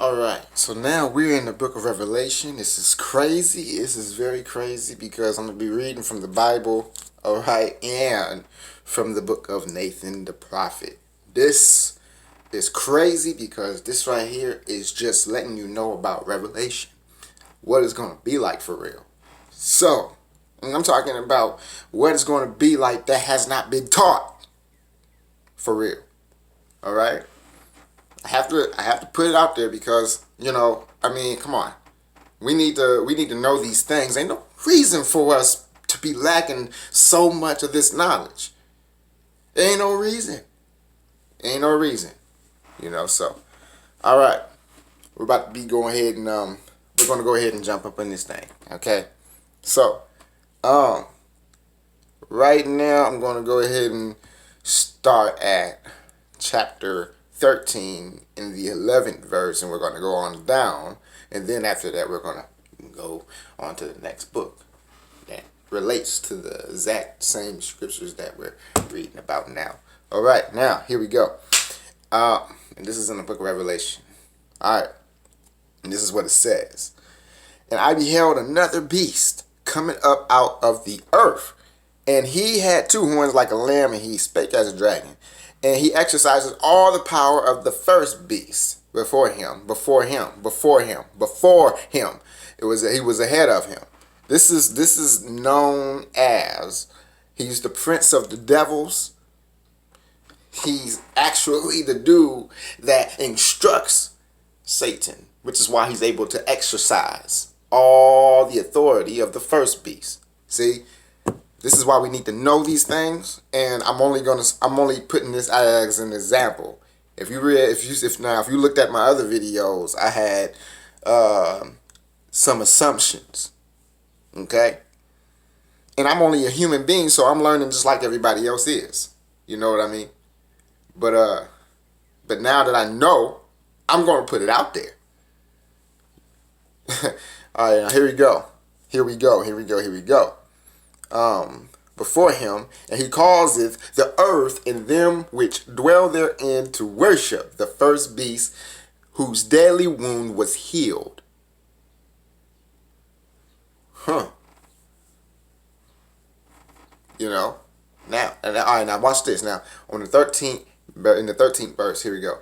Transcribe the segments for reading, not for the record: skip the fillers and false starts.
Alright, so now we're in the book of Revelation. This is crazy. This is very crazy because I'm going to be reading from the Bible, alright, and from the book of Nathan the prophet. This is crazy because this right here is just letting you know about Revelation. What it's going to be like for real. So, I'm talking about what it's going to be like that has not been taught for real. Alright? I have to put it out there because, come on. We need to know these things. Ain't no reason for us to be lacking so much of this knowledge. There ain't no reason. Ain't no reason. So all right. We're about to be going ahead and we're going to go ahead and jump up in this thing. Okay? So, right now I'm going to go ahead and start at chapter 13 in the 11th verse, and we're going to go on down, and then after that we're going to go on to the next book that relates to the exact same scriptures that we're reading about now. All right, now here we go. And this is in the book of Revelation. All right, and this is what it says. And I beheld another beast coming up out of the earth, and he had two horns like a lamb, and he spake as a dragon. And he exercises all the power of the first beast before him. He was ahead of him. This is known as, he's the prince of the devils. He's actually the dude that instructs Satan, which is why he's able to exercise all the authority of the first beast. See? This is why we need to know these things, and I'm only putting this as an example. If you looked at my other videos, I had some assumptions, okay? And I'm only a human being, so I'm learning just like everybody else is. You know what I mean? But now that I know, I'm going to put it out there. All right, now here we go. Before him, and he causeth the earth and them which dwell therein to worship the first beast, whose deadly wound was healed. Now, all right, now watch this. Now, in the 13th verse, here we go.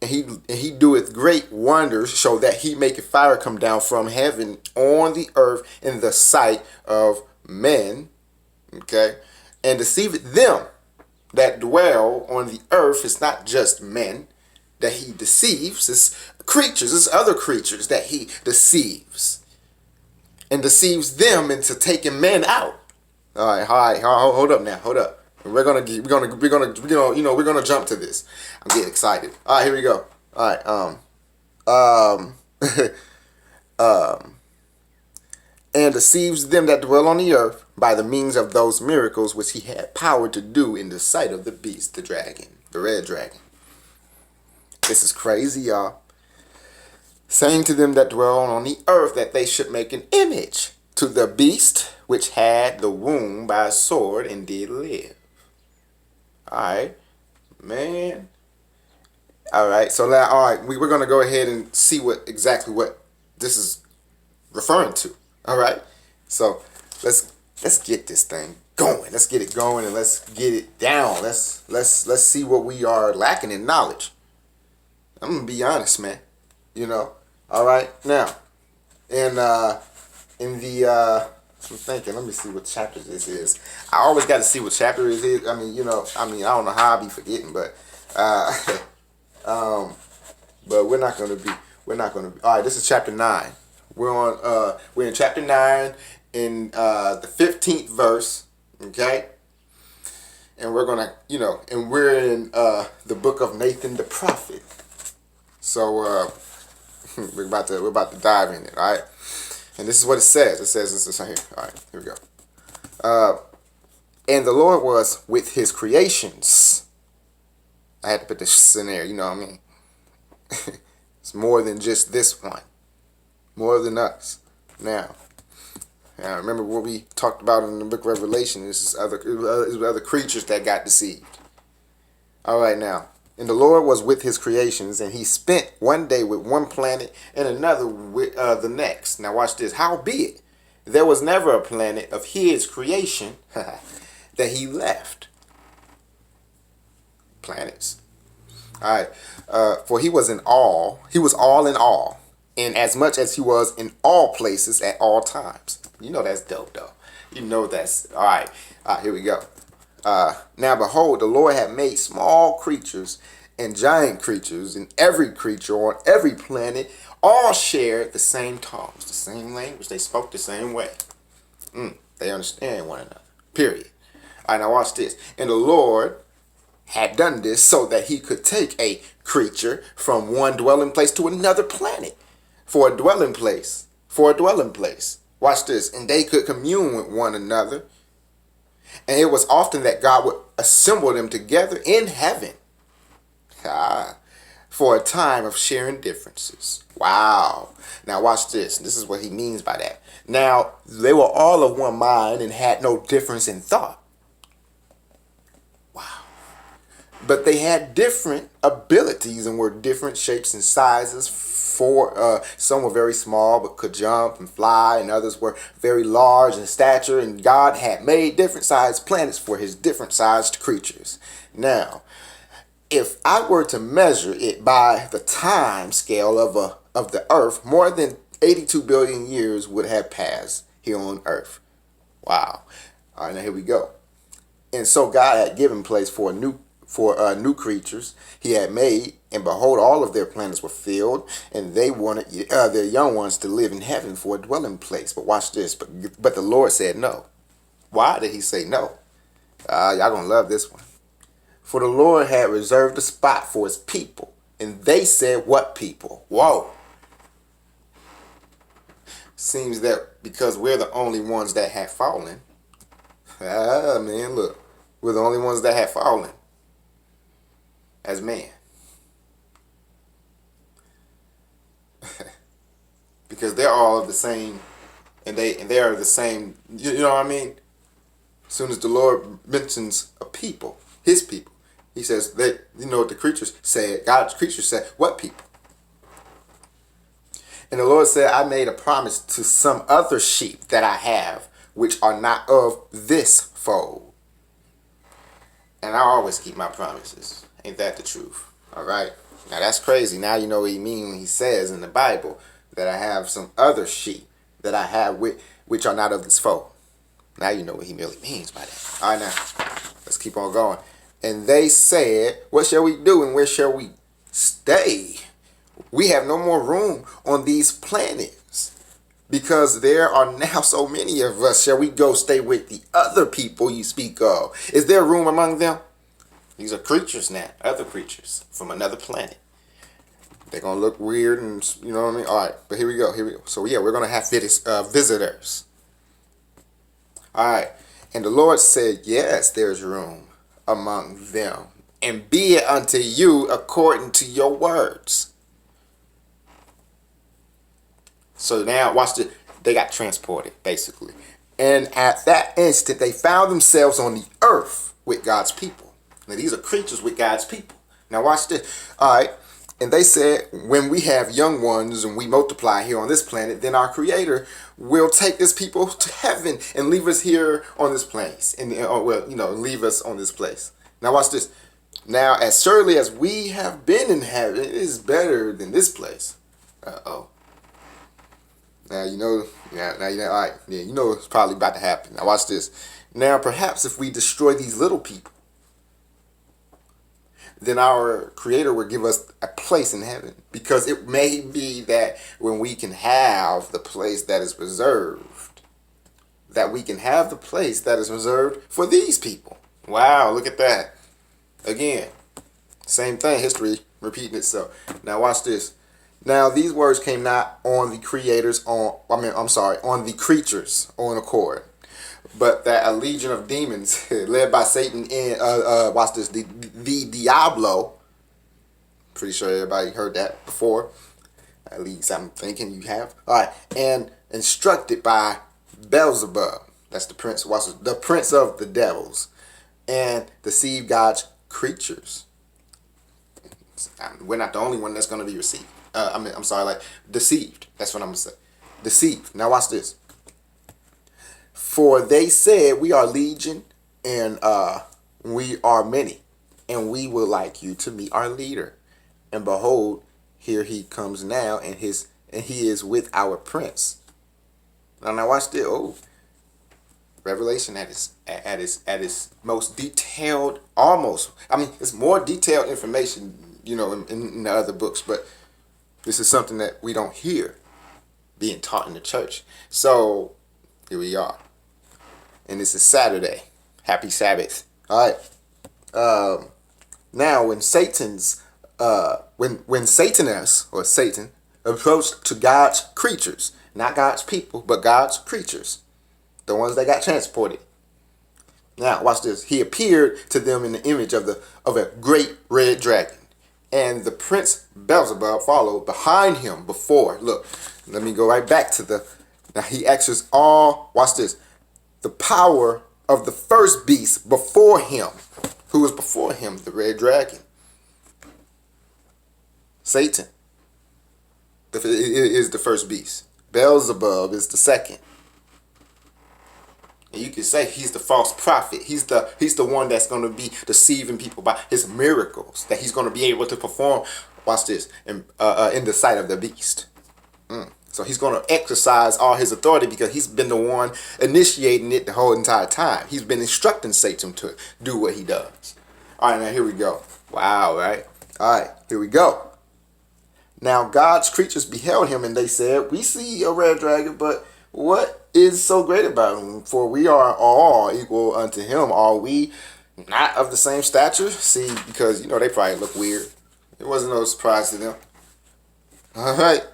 And he doeth great wonders, so that he maketh fire come down from heaven on the earth in the sight of men. Okay, and deceiveth them that dwell on the earth. It's not just men that he deceives, it's creatures, it's other creatures that he deceives, and deceives them into taking men out. All right, hold up. We're gonna jump to this. I'm getting excited. All right, here we go. All right, and deceives them that dwell on the earth by the means of those miracles which he had power to do in the sight of the beast, the dragon, the red dragon. This is crazy, y'all. Saying to them that dwell on the earth that they should make an image to the beast which had the wound by a sword and did live. Alright, man. Alright, so now, we're going to go ahead and see exactly what this is referring to. Alright, so let's get this thing going. Let's get it going and let's get it down. Let's see what we are lacking in knowledge. I'm gonna be honest, man. All right. Now, I'm thinking. Let me see what chapter this is. I always got to see what chapter it is. I don't know how I be forgetting, but but we're not gonna be. All right. This is chapter 9. We're in chapter 9 in the 15th verse, okay? And we're gonna, and we're in the book of Nathan the prophet. So we're about to dive in it, all right? And this is what it says. It says this right here. All right, here we go. And the Lord was with his creations. I had to put this in there, you know what I mean? It's more than just this one. More than us. Now, remember what we talked about in the book of Revelation. This is other creatures that got deceived. All right, now. And the Lord was with his creations, and he spent one day with one planet and another with the next. Now watch this. Howbeit, there was never a planet of his creation that he left. Planets. All right. For he was in all. He was all in all, in as much as he was in all places at all times. You know that's dope, though. You know that's all right. All right, here we go. Now behold, the Lord had made small creatures and giant creatures, and every creature on every planet all shared the same tongues, the same language. They spoke the same way. They understand one another. Period. All right, now watch this. And the Lord had done this so that he could take a creature from one dwelling place to another planet for a dwelling place. For a dwelling place. Watch this. And they could commune with one another. And it was often that God would assemble them together in heaven for a time of sharing differences. Wow. Now watch this. This is what he means by that. Now, they were all of one mind and had no difference in thought. Wow. But they had different abilities and were different shapes and sizes. Some were very small but could jump and fly, and others were very large in stature, and God had made different sized planets for his different sized creatures. Now, if I were to measure it by the time scale of the earth, more than 82 billion years would have passed here on earth. Wow. All right, now here we go. And so God had given place for new creatures he had made, and behold, all of their planets were filled, and they wanted their young ones to live in heaven for a dwelling place. But watch this. But the Lord said no. Why did he say no? Y'all gonna love this one. For the Lord had reserved a spot for his people, and they said, what people? Whoa. Seems that because we're the only ones that have fallen. Man, look. We're the only ones that have fallen as man. Because they're all of the same, and they are the same. You know what I mean? As soon as the Lord mentions a people, his people, he says that, you know what the creatures said. God's creatures said, what people? And the Lord said, I made a promise to some other sheep that I have, which are not of this fold. And I always keep my promises. Ain't that the truth? All right. Now that's crazy. Now you know what he means when he says in the Bible that I have some other sheep that I have which are not of this fold. Now you know what he really means by that. All right, now let's keep on going. And they said, what shall we do and where shall we stay? We have no more room on these planets because there are now so many of us. Shall we go stay with the other people you speak of? Is there room among them? These are creatures now, other creatures from another planet. They're going to look weird and, you know what I mean? All right, but here we go. So, yeah, we're going to have visitors. All right. And the Lord said, yes, there's room among them. And be it unto you according to your words. So now, watch this. They got transported, basically. And at that instant, they found themselves on the earth with God's people. Now, these are creatures with God's people. Now, watch this. All right. And they said, when we have young ones and we multiply here on this planet, then our Creator will take this people to heaven and leave us here on this place. And, leave us on this place. Now, watch this. Now, as surely as we have been in heaven, it is better than this place. Uh-oh. Now, all right. Yeah, you know it's probably about to happen. Now, watch this. Now, perhaps if we destroy these little people, then our Creator will give us a place in heaven. Because it may be that when we can have the place that is reserved, for these people. Wow, look at that. Again, same thing, history repeating itself. Now watch this. Now these words came not on the on the creatures on accord, but that a legion of demons led by Satan watch this, the Diablo. Pretty sure everybody heard that before. At least I'm thinking you have. All right, and instructed by Beelzebub. That's the prince. Watch this, the prince of the devils, and deceived God's creatures. We're not the only one that's going to be received. I'm sorry, like deceived. That's what I'm going to say. Deceived. Now watch this. For they said, we are legion, and we are many, and we would like you to meet our leader. And behold, here he comes now, and he is with our prince. Now watch this. Oh, Revelation at its most detailed, almost. I mean, it's more detailed information, in the other books, but this is something that we don't hear being taught in the church. So here we are, and this is Saturday. Happy Sabbath. All right. Now, when Satan's when Satanus or Satan approached to God's creatures, not God's people, but God's creatures, the ones that got transported. Now, watch this. He appeared to them in the image of a great red dragon, and the prince Beelzebub followed behind him before. Look, let me go right back to now he exercised all, watch this, the power of the first beast before him. Who was before him? The red dragon. Satan is the first beast. Beelzebub is the second. And you can say he's the false prophet. He's the one that's going to be deceiving people by his miracles that he's going to be able to perform. Watch this, in the sight of the beast. So he's going to exercise all his authority because he's been the one initiating it the whole entire time. He's been instructing Satan to do what he does. All right, now here we go. Wow, right? All right, here we go. Now God's creatures beheld him, and they said, we see a red dragon, but what is so great about him? For we are all equal unto him. Are we not of the same stature? See, because, they probably look weird. It wasn't no surprise to them. All right.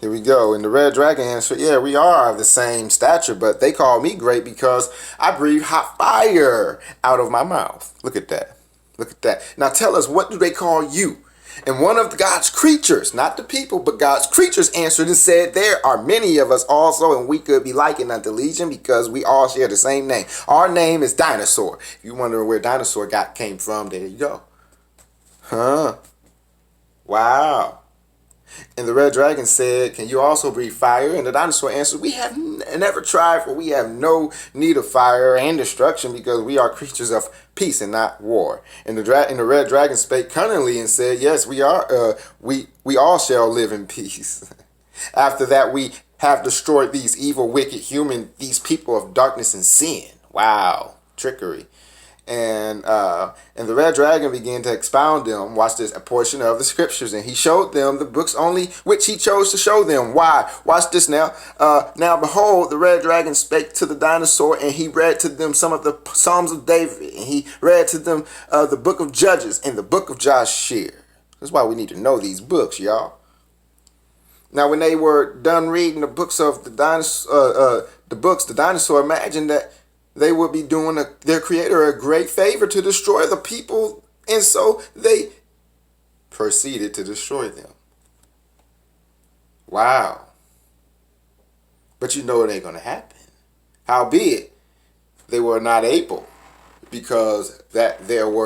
Here we go. And the red dragon answered, yeah, we are of the same stature, but they call me great because I breathe hot fire out of my mouth. Look at that. Look at that. Now tell us, what do they call you? And one of God's creatures, not the people, but God's creatures answered and said, there are many of us also, and we could be likened unto Legion because we all share the same name. Our name is Dinosaur. If you wonder where Dinosaur came from, there you go. Huh. Wow. And the red dragon said, can you also breathe fire? And the dinosaur answered, we have never tried, for we have no need of fire and destruction because we are creatures of peace and not war. And the red dragon spake cunningly and said, yes, we are. We all shall live in peace. After that, we have destroyed these evil, wicked these people of darkness and sin. Wow. Trickery. And the red dragon began to expound them, watch this, a portion of the scriptures, and he showed them the books only which he chose to show them. Why? Watch this now. Now behold, the red dragon spake to the dinosaur, and he read to them some of the Psalms of David, and he read to them the book of Judges and the book of Joshua. That's why we need to know these books, y'all. Now, when they were done reading the books of the dinosaur imagined that they would be doing their creator a great favor to destroy the people. And so they proceeded to destroy them. Wow. But it ain't going to happen. Howbeit, they were not able, because that there were